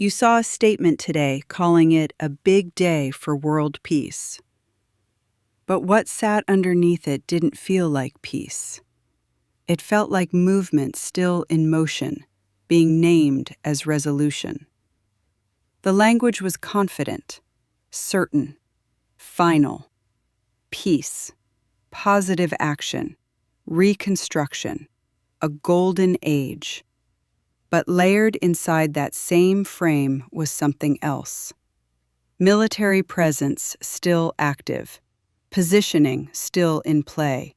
You saw a statement today calling it a big day for world peace. But what sat underneath it didn't feel like peace. It felt like movement still in motion, being named as resolution. The language was confident, certain, final. Peace, positive action, reconstruction, a golden age. But layered inside that same frame was something else. Military presence still active, positioning still in play,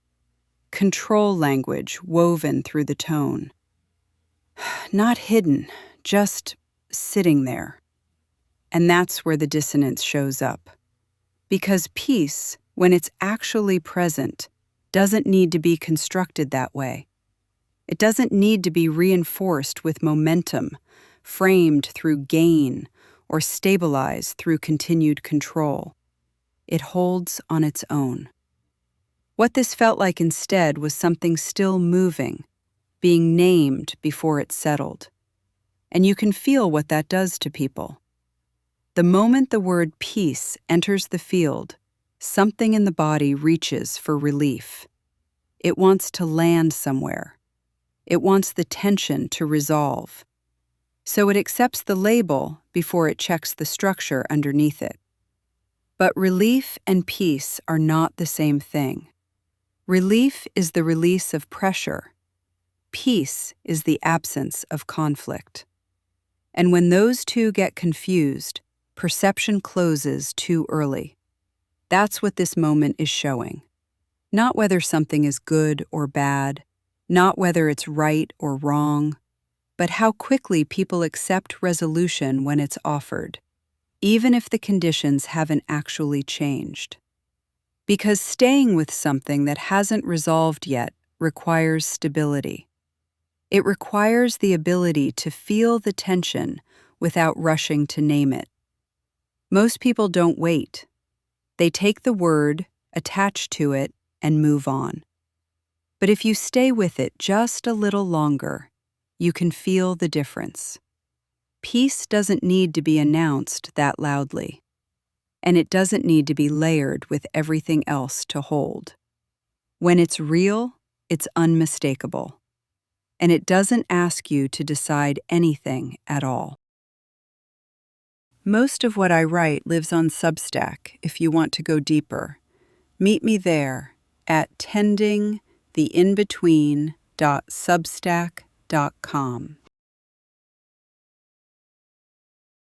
control language woven through the tone. Not hidden, just sitting there. And that's where the dissonance shows up. Because peace, when it's actually present, doesn't need to be constructed that way. It doesn't need to be reinforced with momentum, framed through gain, or stabilized through continued control. It holds on its own. What this felt like instead was something still moving, being named before it settled. And you can feel what that does to people. The moment the word peace enters the field, something in the body reaches for relief. It wants to land somewhere. It wants the tension to resolve. So it accepts the label before it checks the structure underneath it. But relief and peace are not the same thing. Relief is the release of pressure. Peace is the absence of conflict. And when those two get confused, perception closes too early. That's what this moment is showing. Not whether something is good or bad, not whether it's right or wrong, but how quickly people accept resolution when it's offered, even if the conditions haven't actually changed. Because staying with something that hasn't resolved yet requires stability. It requires the ability to feel the tension without rushing to name it. Most people don't wait. They take the word, attach to it, and move on. But if you stay with it just a little longer, you can feel the difference. Peace doesn't need to be announced that loudly, and it doesn't need to be layered with everything else to hold. When it's real, it's unmistakable, and it doesn't ask you to decide anything at all. Most of what I write lives on Substack if you want to go deeper. Meet me there at tendingtheinbetween.substack.com.